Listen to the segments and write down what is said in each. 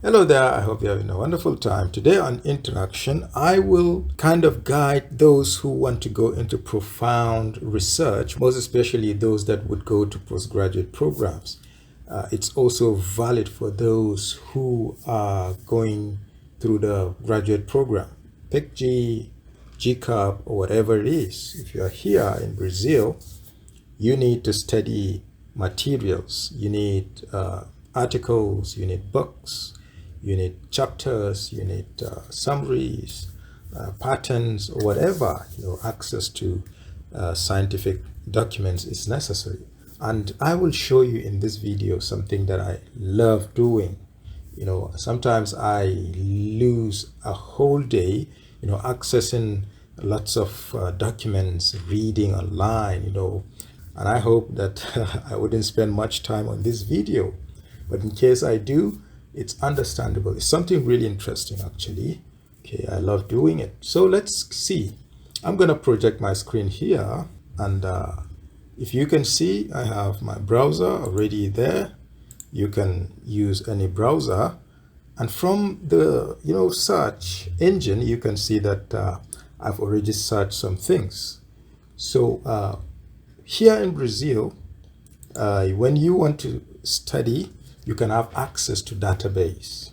Hello there, I hope you're having a wonderful time. Today on Interaction, I will kind of guide those who want to go into profound research, most especially those that would go to postgraduate programs. It's also valid for those who are going through the graduate program. Pick G, GCAP, or whatever it is. If you are here in Brazil, you need to study materials. You need articles, you need books, you need chapters, you need summaries, patterns, or whatever. Access to scientific documents is necessary. And I will show you in this video something that I love doing. Sometimes I lose a whole day, accessing lots of documents, reading online, and I hope that I wouldn't spend much time on this video. But in case I do, it's understandable. It's something really interesting, actually. Okay, I love doing it. So let's see. I'm going to project my screen here. And if you can see, I have my browser already there. You can use any browser. And from the search engine, you can see that I've already searched some things. So here in Brazil, when you want to study, you can have access to database.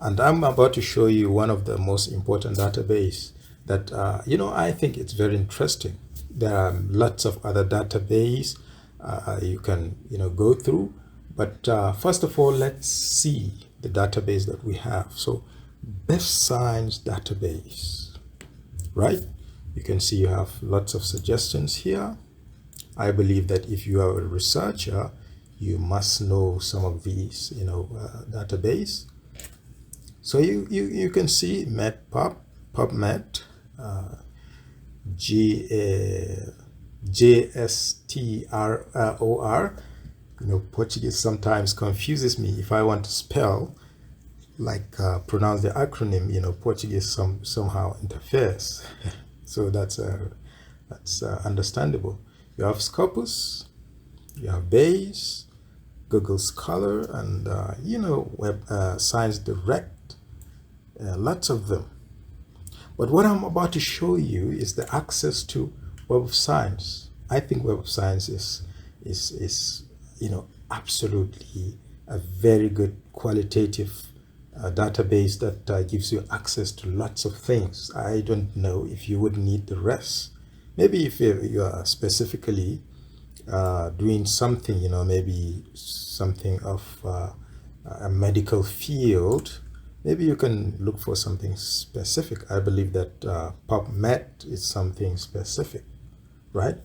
And I'm about to show you one of the most important database that, I think it's very interesting. There are lots of other database you can, go through. But first of all, let's see the database that we have. So best science database, right? You can see you have lots of suggestions here. I believe that if you are a researcher, you must know some of these, database. So you can see MedPub, PubMed, JSTROR. Portuguese sometimes confuses me if I want to spell, pronounce the acronym. Portuguese somehow interferes. So that's understandable. You have Scopus, you have Bayes, Google Scholar, and Web Science Direct. Lots of them. But what I'm about to show you is the access to Web of Science. I think Web of Science is absolutely a very good qualitative database that gives you access to lots of things. I don't know if you would need the rest. Maybe if you are specifically doing something, maybe something of a medical field, maybe you can look for something specific. I believe that PubMed is something specific, right?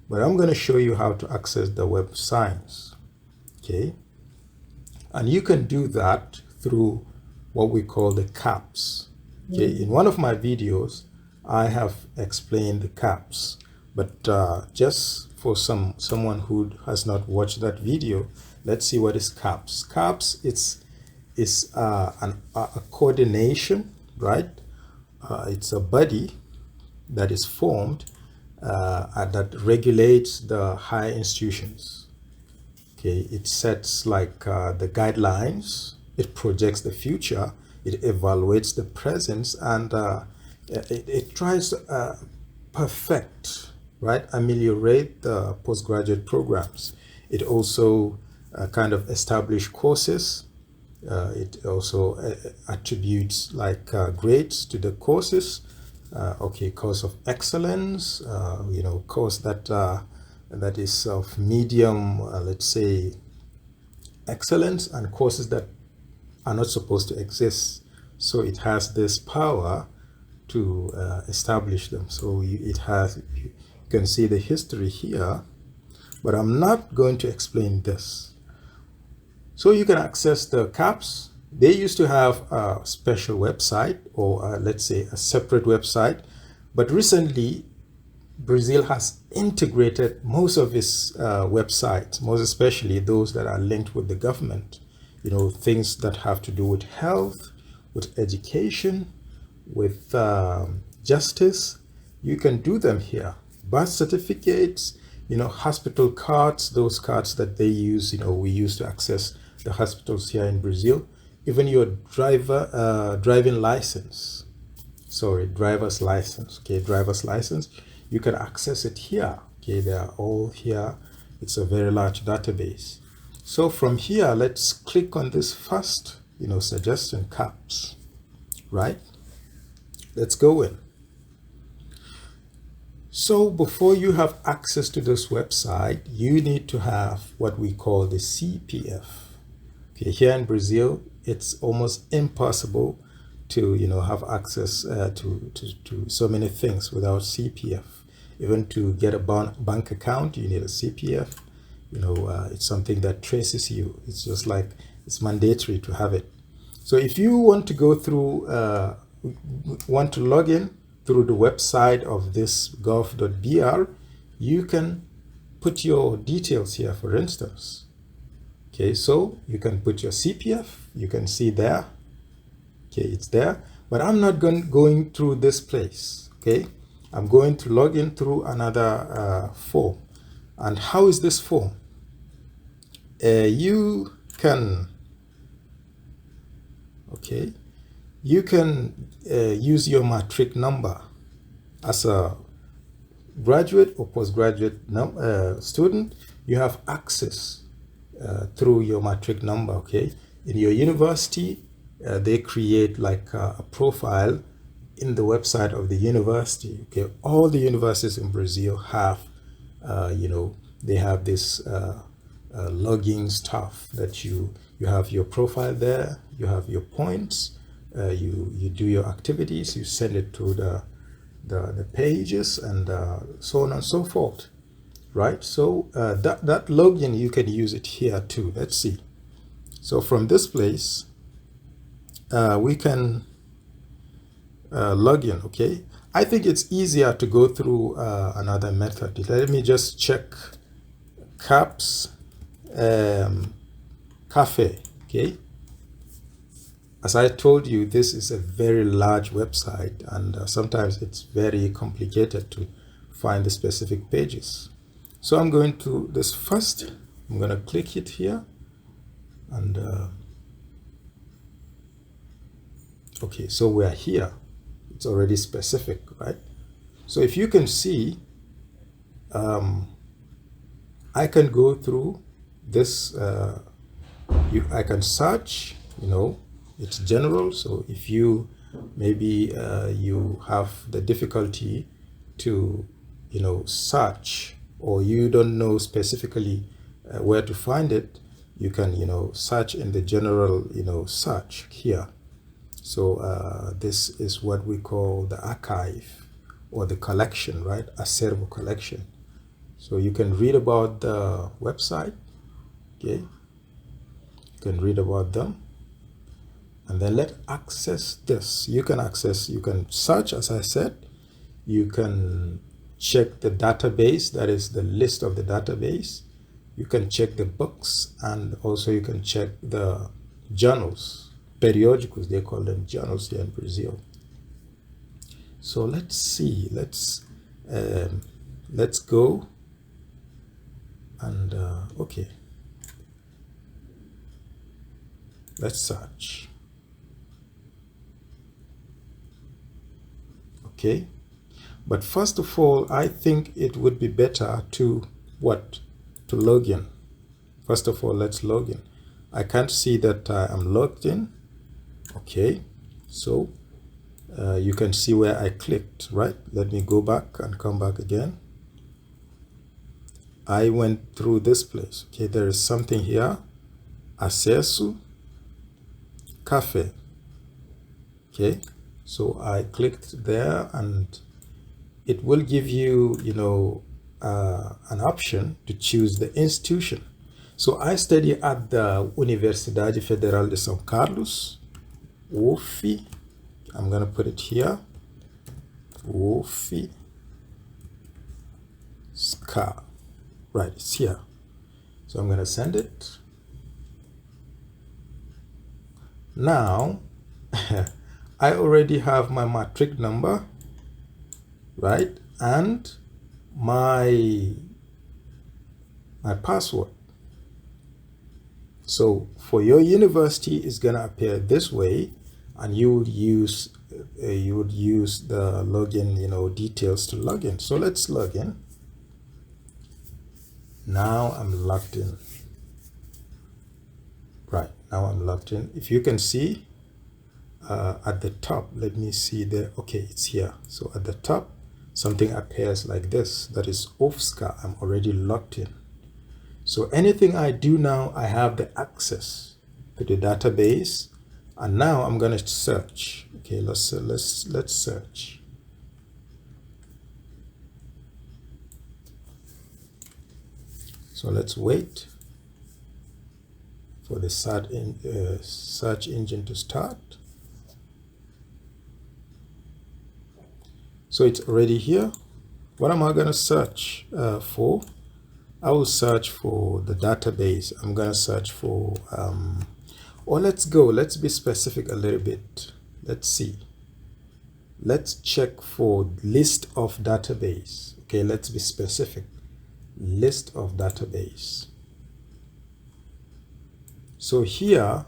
But I'm going to show you how to access the Web of Science, okay? And you can do that through what we call the CAPS. Okay, in one of my videos, I have explained the CAPS, but just for someone who has not watched that video, let's see what is CAPS. CAPS is a coordination, right? It's a body that is formed that regulates the higher institutions. Okay, it sets the guidelines, it projects the future, it evaluates the present, and it tries to perfect, right, ameliorate the postgraduate programs. It also kind of establish courses. It also attributes grades to the courses. Course of excellence, course that is of medium, let's say, excellence, and courses that are not supposed to exist. So it has this power to establish them. So you can see the history here, but I'm not going to explain this. So you can access the CAPS. They used to have a special website, or let's say a separate website, but recently Brazil has integrated most of its websites, most especially those that are linked with the government. Things that have to do with health, with education, with justice. You can do them here. Birth certificates, hospital cards, those cards that they use, we use to access the hospitals here in Brazil. even your driving license. Sorry, driver's license. Okay, driver's license. You can access it here. Okay, they are all here. It's a very large database. So from here, let's click on this first, suggestion caps, right? Let's go in. So before you have access to this website, you need to have what we call the CPF. Okay, here in Brazil, it's almost impossible to have access to so many things without CPF. Even to get a bank account, you need a CPF. It's something that traces you. It's just like it's mandatory to have it. So if you want to go through, want to log in through the website of this gov.br, you can put your details here, for instance. Okay, so you can put your CPF. You can see there. Okay, it's there. But I'm not going through this place. Okay, I'm going to log in through another form. And how is this form? You can use your matric number as a graduate or postgraduate student. You have access through your matric number. Okay, in your university, they create like a profile in the website of the university. Okay, all the universities in Brazil have, they have this logging stuff that you have your profile there, you have your points, you do your activities, you send it to the pages, and so on and so forth, right? So that login, you can use it here too. Let's see. So from this place, we can log in. Okay, I think it's easier to go through another method. Let me just check caps cafe. Okay, as I told you, this is a very large website, and sometimes it's very complicated to find the specific pages. So I'm going to this first. I'm going to click it here, and okay, so we're here. It's already specific, right? So if you can see, I can go through this. I can search. It's general. So if you maybe you have the difficulty to search, or you don't know specifically where to find it, you can search in the general search here. So this is what we call the archive or the collection, right? Acervo collection. So you can read about the website. Okay, you can read about them, and then let's access this. You can search, as I said. You can check the database, that is the list of the database. You can check the books, and also you can check the journals, periodicals, they call them journals here in Brazil. So let's see, let's go, and okay, let's search. Okay, but first of all, I think it would be better to log in. First of all, let's log in. I can't see that I'm logged in. Okay, so you can see where I clicked, right? Let me go back and come back again. I went through this place. Okay, there is something here, acesso cafe. Okay, so I clicked there, and it will give you an option to choose the institution. So I study at the Universidade Federal de São Carlos, UFI. I'm going to put it here, UFI SCA. Right, it's here. So I'm going to send it. Now, I already have my matric number, right? And my password. So for your university, it's going to appear this way, and you would use the login, details to log in. So let's log in. Now I'm logged in. Right, now I'm logged in. If you can see at the top, let me see there. Okay, it's here. So at the top, something appears like this. That is OFSCA. I'm already logged in. So anything I do now, I have the access to the database, and now I'm going to search. Okay, let's search. So let's wait for the search engine to start. So it's already here. What am I going to search for? I will search for the database. I'm going to search for, or let's be specific a little bit. Let's see. Let's check for list of database. Okay, let's be specific. List of database. So here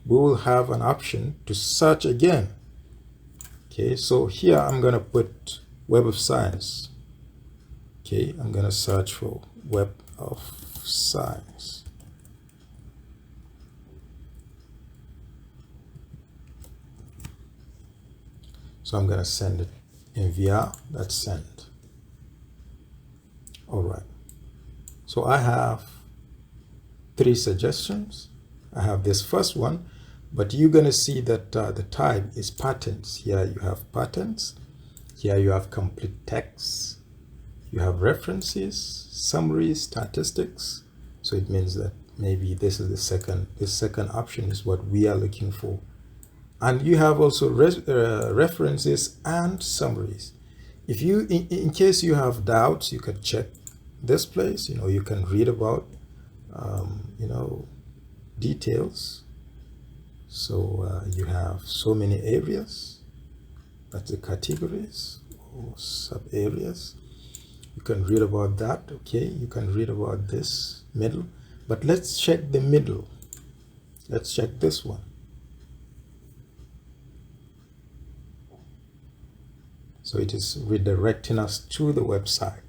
we will have an option to search again. Okay, so here I'm going to put Web of Science. Okay, I'm going to search for Web of Science. So I'm going to send it in VR. That's sent. All right. So I have 3 suggestions. I have this first one, but you're going to see that the type is patterns. Here you have patterns. Here you have complete text. You have references, summaries, statistics. So it means that maybe this is this second option is what we are looking for. And you have also references and summaries. If you, in case you have doubts, you can check this place. You can read about, details. So you have so many areas. That's the categories or sub areas. You can read about that. Okay, you can read about this middle, but let's check the middle. Let's check this one. So it is redirecting us to the website.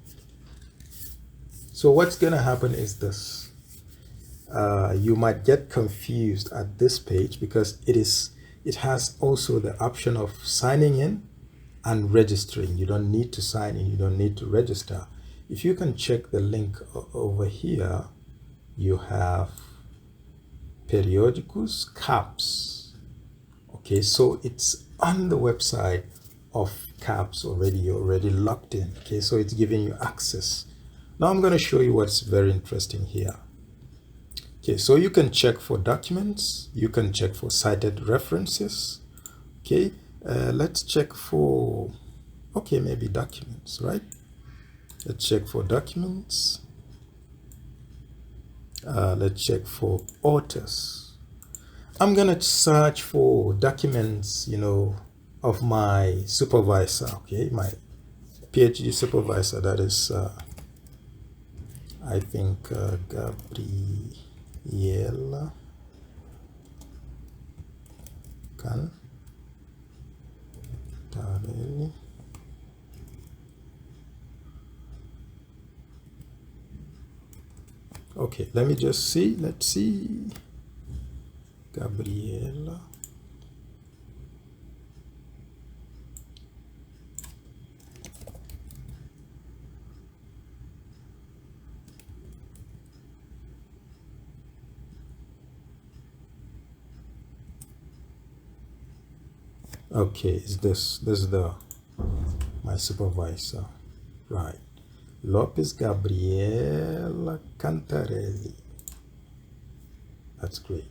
So what's going to happen is this. You might get confused at this page because it has also the option of signing in and registering. You don't need to sign in, you don't need to register. If you can check the link over here, you have periodicus CAPS. Okay, so it's on the website of CAPS already. You're already logged in. Okay, so it's giving you access. Now I'm going to show you what's very interesting here. Okay, so you can check for documents, you can check for cited references. Okay, let's check for, okay, maybe documents, right? Let's check for documents. Let's check for authors. I'm gonna search for documents, of my supervisor. Okay, my PhD supervisor. That is, I think, Gabriela Cantarelli. Okay, let me just see. Let's see. Gabriela. Okay, is this is my supervisor, right? Lopez Gabriela Cantarelli. That's great.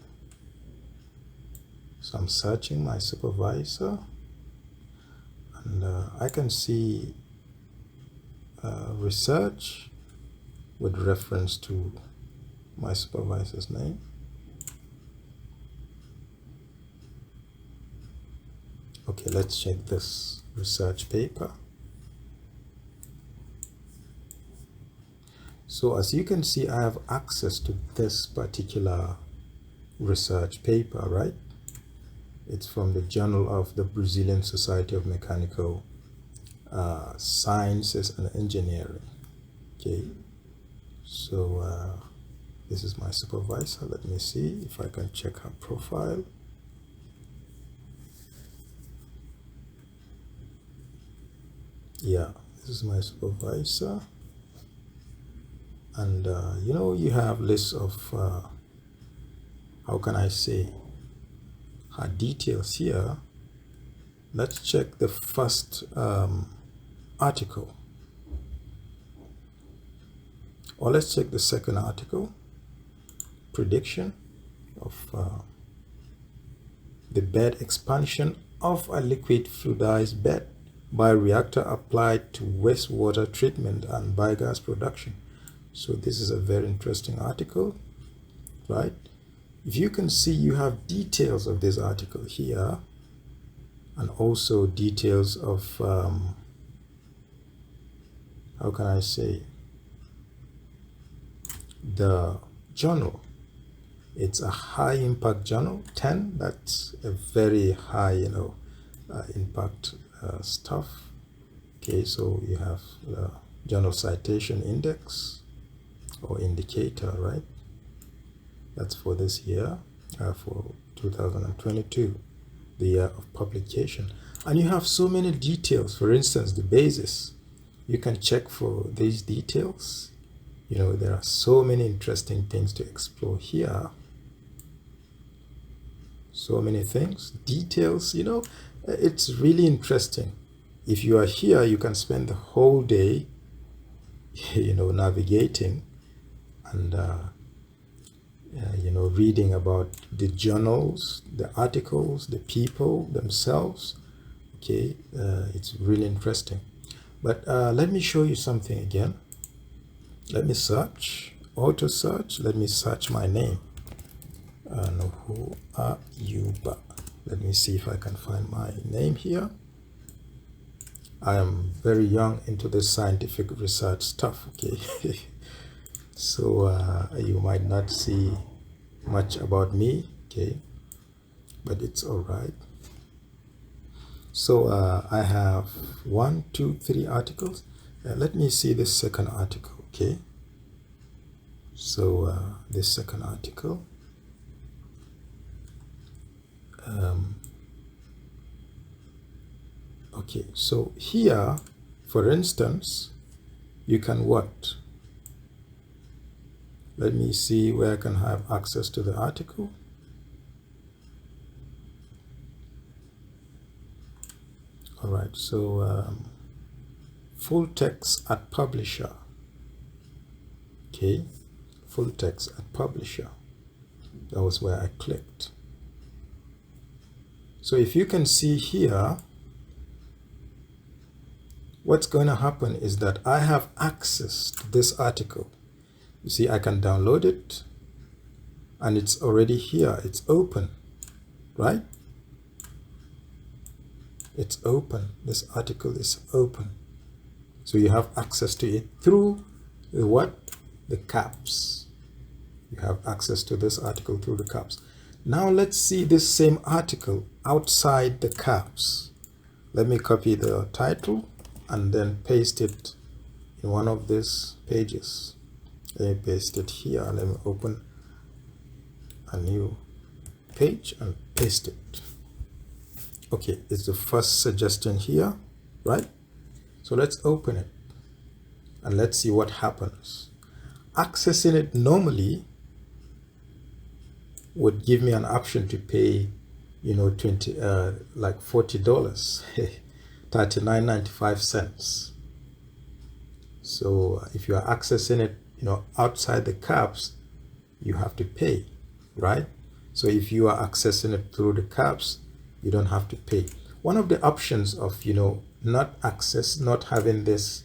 So I'm searching my supervisor, and I can see research with reference to my supervisor's name. Okay, let's check this research paper. So as you can see, I have access to this particular research paper, right? It's from the Journal of the Brazilian Society of Mechanical Sciences and Engineering. Okay, so this is my supervisor. Let me see if I can check her profile. Yeah, this is my supervisor. And you know, you have lists of how can I say, her details here. Let's check the first article, or let's check the second article. Prediction of the bed expansion of a liquid fluidized bed bioreactor applied to wastewater treatment and biogas production. So this is a very interesting article, right? If you can see, you have details of this article here, and also details of how can I say, the journal. It's a high impact journal, 10. That's a very high, you know, impact stuff. Okay, so you have the journal citation index or indicator, right? That's for this year, for 2022, the year of publication. And you have so many details. For instance, the basis, you can check for these details. You know, there are so many interesting things to explore here. So many things, details, you know, it's really interesting. If you are here, you can spend the whole day, you know, navigating and, you know, reading about the journals, the articles, the people themselves. Okay, it's really interesting. But let me show you something again. Let me search, auto search. Let me search my name. Who are Ayuba? Let me see if I can find my name here. I am very young into this scientific research stuff. Okay, so you might not see much about me. Okay, but it's all right. So I have 1, 2, 3 articles. Let me see this second article. Okay, so this second article. Okay, so here, for instance, you can what? Let me see where I can have access to the article. All right, so full text at publisher. Okay, full text at publisher. That was where I clicked. So if you can see here, what's going to happen is that I have access to this article. You see, I can download it and it's already here. It's open, right? It's open. This article is open. So you have access to it through the what? The caps. You have access to this article through the caps. Now let's see this same article outside the caps. Let me copy the title and then paste it in one of these pages. Let me paste it here. Let me open a new page and paste it. Okay, it's the first suggestion here, right? So let's open it and let's see what happens. Accessing it normally would give me an option to pay, you know, like $40, $39.95. So if you are accessing it, you know, outside the caps, you have to pay, right? So if you are accessing it through the caps, you don't have to pay. One of the options of, you know, not having this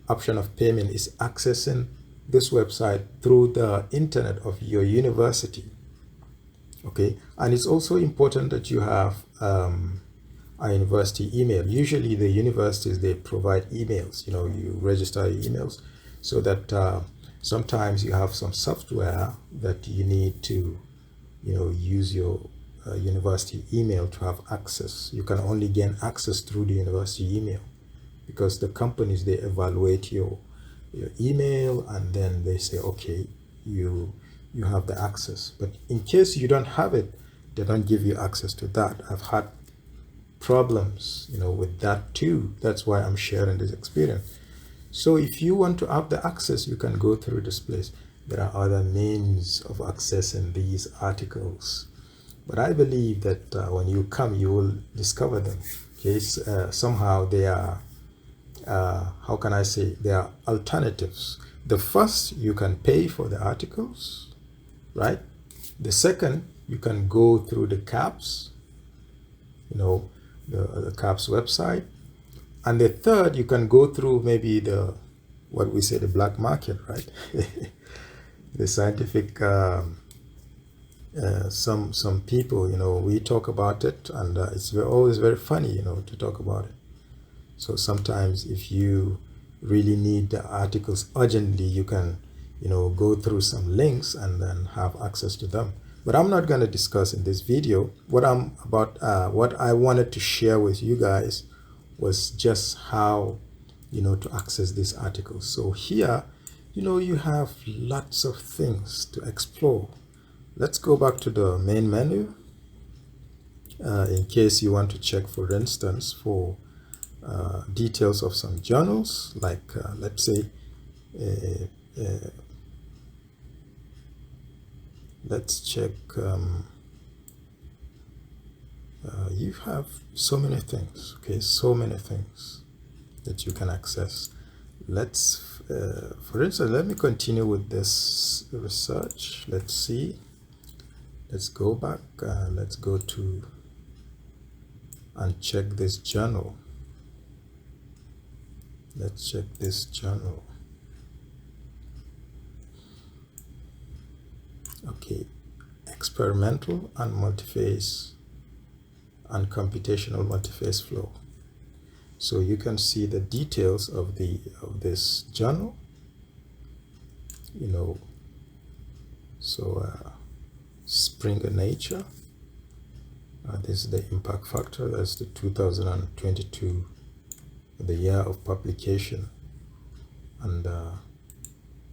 option of payment is accessing this website through the internet of your university. Okay, and it's also important that you have a university email. Usually the universities, they provide emails. You know, you register your emails so that sometimes you have some software that you need to, use your university email to have access. You can only gain access through the university email, because the companies, they evaluate your email, and then they say, okay, you have the access. But in case you don't have it, they don't give you access to that. I've had problems with that too. That's why I'm sharing this experience. So if you want to have the access, you can go through this place. There are other means of accessing these articles, but I believe that when you come, you will discover them. Okay, somehow they are, how can I say, they are alternatives. The first, you can pay for the articles, right? The second, you can go through the CAPS, the CAPS website. And the third, you can go through maybe what we say, the black market, right? The scientific, some people, we talk about it, and it's always very funny, to talk about it. So sometimes if you really need the articles urgently, you can, go through some links and then have access to them. But I'm not going to discuss in this video. What I wanted to share with you guys was just how, to access these articles. So here, you have lots of things to explore. Let's go back to the main menu. In case you want to check, for instance, for details of some journals, like let's say, let's check. You have so many things, okay, so many things that you can access. Let's, for instance, let me continue with this research. Let's see. Let's go back. Let's go to and check this journal. Let's check this journal. Okay, experimental and multiphase and computational multiphase flow. So you can see the details of this journal. So Springer Nature. This is the impact factor. That's the 2022, the year of publication, and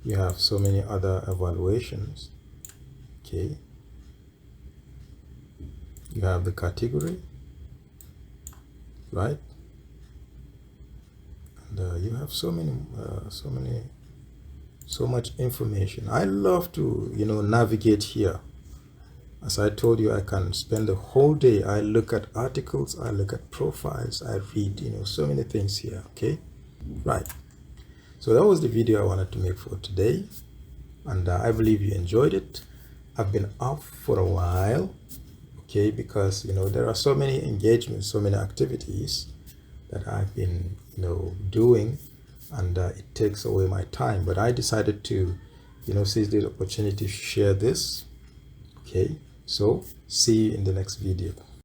you have so many other evaluations. Okay, you have the category, right? And you have so much information. I love to navigate here. As I told you, I can spend the whole day. I look at articles, I look at profiles, I read so many things here. Okay, right. So that was the video I wanted to make for today, and I believe you enjoyed it. I've been off for a while, okay, because there are so many engagements, so many activities that I've been doing, and it takes away my time. But I decided to seize the opportunity to share this. Okay, so see you in the next video.